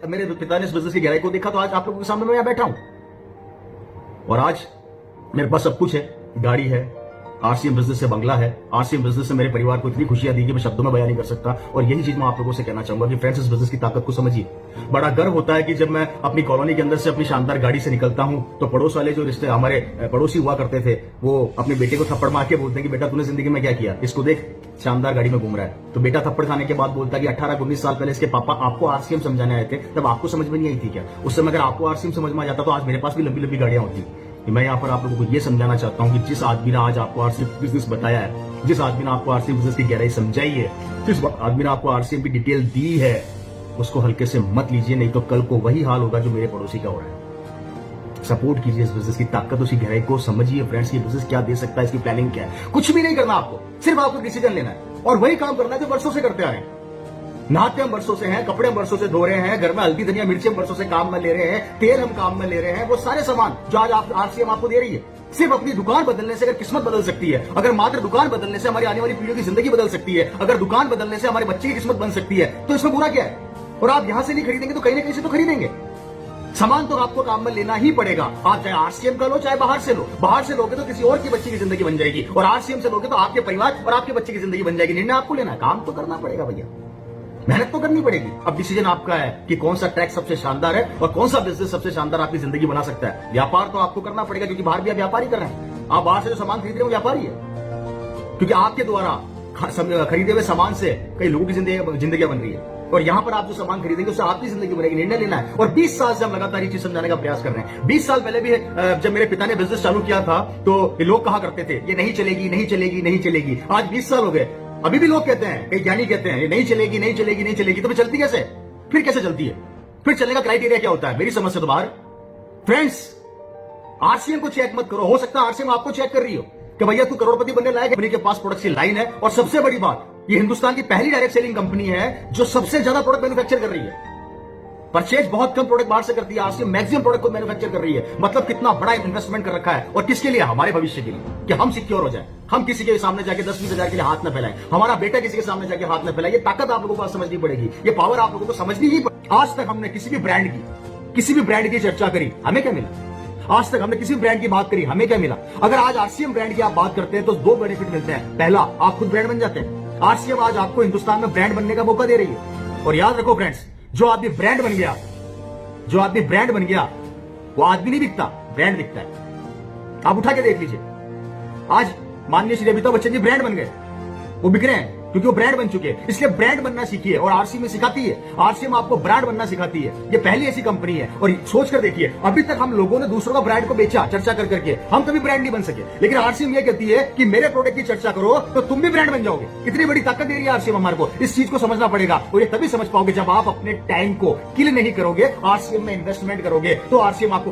मेरे पिता ने इस बिजनेस की गहराई को देखा तो आज आप लोगों के सामने मैं यहां बैठा हूं और आज मेरे पास सब कुछ है, गाड़ी है, आरसीएम बिजनेस से बंगला है। आरसीएम बिजनेस से मेरे परिवार को इतनी खुशियां दी कि मैं शब्दों में बयान नहीं कर सकता। और यही चीज मैं आप लोगों से कहना चाहूंगा कि फ्रेंड्स, इस बिजनेस की ताकत को समझिए। बड़ा गर्व होता है कि जब मैं अपनी कॉलोनी के अंदर से अपनी शानदार गाड़ी से निकलता हूं तो पड़ोस वाले जो रिश्ते हमारे पड़ोसी हुआ करते थे वो अपने बेटे को थप्पड़ मार के बोलते हैं कि बेटा तूने जिंदगी में क्या किया, इसको देख शानदार गाड़ी में घूम रहा है। तो बेटा थप्पड़ खाने के बाद बोलता है कि 18-19 साल पहले इसके पापा आपको आरसीएम समझाने आए थे, तब आपको समझ में नहीं आई थी क्या? उस समय अगर आपको आरसीएम समझ में आ जाता तो आज मेरे पास भी लंबी लंबी गाड़ियां होती। मैं यहाँ पर आप लोगों को यह समझाना चाहता हूँ कि जिस आदमी ने आज आपको आरसीएम बिजनेस बताया है, जिस आदमी ने आपको आरसीएम बिजनेस की गहराई समझाई है, जिस आदमी ने आपको आरसीएम की डिटेल दी है, उसको हल्के से मत लीजिए, नहीं तो कल को वही हाल होगा जो मेरे पड़ोसी का हो रहा है। सपोर्ट कीजिए इस बिजनेस की ताकत, उसकी गहराई को समझिए। फ्रेंड्स, ये बिजनेस क्या दे सकता है, इसकी प्लानिंग क्या है। कुछ भी नहीं करना आपको, सिर्फ आपको डिसीजन लेना है और वही काम करना है जो वर्षों से करते आ रहे हैं। नहाते हम वर्षों से हैं, कपड़े हम वर्षों से धो रहे हैं, घर में हल्दी धनिया मिर्ची हम वर्षों से काम में ले रहे हैं, तेल हम काम में ले रहे हैं। वो सारे सामान जो आज आरसीएम आपको दे रही है, सिर्फ अपनी दुकान बदलने से अगर किस्मत बदल सकती है, अगर मात्र दुकान बदलने से हमारी आने वाली पीढ़ियों की जिंदगी बदल सकती है, अगर दुकान बदलने से हमारे बच्चे की किस्मत बन सकती है, तो इसमें बुरा क्या है? और आप यहां से नहीं खरीदेंगे तो कहीं ना कहीं से तो खरीदेंगे। सामान तो आपको काम में लेना ही पड़ेगा। आप चाहे आरसीएम का लो चाहे बाहर से लो। बाहर से लोगे तो किसी और की बच्चे की जिंदगी बन जाएगी और आरसीएम से लोगे तो आपके परिवार और आपके बच्चे की जिंदगी बन जाएगी। निर्णय आपको लेना है, काम तो करना पड़ेगा भैया, मेहनत तो करनी पड़ेगी। अब डिसीजन आपका है कि कौन सा ट्रैक सबसे शानदार है और कौन सा बिजनेस सबसे शानदार आपकी जिंदगी बना सकता है। व्यापार तो आपको करना पड़ेगा क्योंकि बाहर भी आप व्यापारी कर रहे हैं। आप बाहर से जो सामान खरीद रहे हो व्यापारी है, क्योंकि आपके द्वारा खरीदे हुए सामान से कई लोगों की जिंदगियां बन रही है और यहां पर आप जो सामान खरीदेंगे उससे आपकी जिंदगी बनेगी। निर्णय लेना है। और 20 साल से हम लगातार ये चीज समझाने का प्रयास कर रहे हैं। 20 साल पहले भी जब मेरे पिता ने बिजनेस चालू किया था तो ये लोग कहा करते थे ये नहीं चलेगी, नहीं चलेगी, नहीं चलेगी। आज 20 साल हो गए, अभी भी लोग कहते हैं, कई ज्ञानी कहते हैं ये नहीं चलेगी, नहीं चलेगी, नहीं चलेगी। तो फिर चलती कैसे? फिर कैसे चलती है? फिर चलने का क्राइटेरिया क्या होता है? मेरी समझ से तो बाहर। फ्रेंड्स, आरसीएम को चेक मत करो। हो सकता है आरसीएम आपको चेक कर रही हो कि भैया तू करोड़पति बनने लायक है, कंपनी के पास प्रोडक्ट की लाइन है। और सबसे बड़ी बात, ये हिंदुस्तान की पहली डायरेक्ट सेलिंग कंपनी है जो सबसे ज्यादा प्रोडक्ट मैन्युफैक्चर कर रही है। परचेज बहुत कम प्रोडक्ट बाहर से करती है, आरसीएम मैक्सिमम प्रोडक्ट को मैन्युफैक्चर कर रही है। मतलब कितना बड़ा इन्वेस्टमेंट कर रखा है और किसके लिए? हमारे भविष्य के लिए, कि हम सिक्योर हो जाए, हम किसी के सामने जाके 10-20 हजार के लिए हाथ न फैलाएं, हमारा बेटा किसी के सामने जाके हाथ न फैलाए। ये ताकत आप लोगों को समझनी पड़ेगी, ये पावर आप लोगों को समझनी ही पड़ेगी। आज तक हमने किसी भी ब्रांड की चर्चा करी, हमें क्या मिला? आज तक हमने किसी ब्रांड की बात करी, हमें क्या मिला? अगर आज आरसीएम ब्रांड की आप बात करते हैं तो 2 बेनिफिट मिलते हैं। पहला, आप खुद ब्रांड बन जाते हैं। आरसीएम आज आपको हिंदुस्तान में ब्रांड बनने का मौका दे रही है। और याद रखो फ्रेंड्स, जो आदमी ब्रांड बन गया वो आदमी नहीं दिखता, ब्रांड दिखता है। आप उठा के देख लीजिए, आज माननीय श्री अमिताभ बच्चन जी ब्रांड बन गए, वो बिक रहे हैं क्योंकि वो ब्रांड बन चुके हैं। इसलिए ब्रांड बनना सीखिए और आरसीएम में सिखाती है। आरसीएम आपको ब्रांड बनना सिखाती है। ये पहली ऐसी कंपनी है। और सोच कर देखिए, अभी तक हम लोगों ने दूसरों का ब्रांड को बेचा चर्चा कर करके, हम कभी ब्रांड नहीं बन सके। लेकिन आरसीएम ये कहती है कि मेरे प्रोडक्ट की चर्चा करो तो तुम भी ब्रांड बन जाओगे। इतनी बड़ी ताकत दे रही है आरसीएम हमारे को। इस चीज को समझना पड़ेगा और ये तभी समझ पाओगे जब आप अपने टाइम को किल नहीं करोगे, आरसीएम में इन्वेस्टमेंट करोगे तो आरसीएम आपको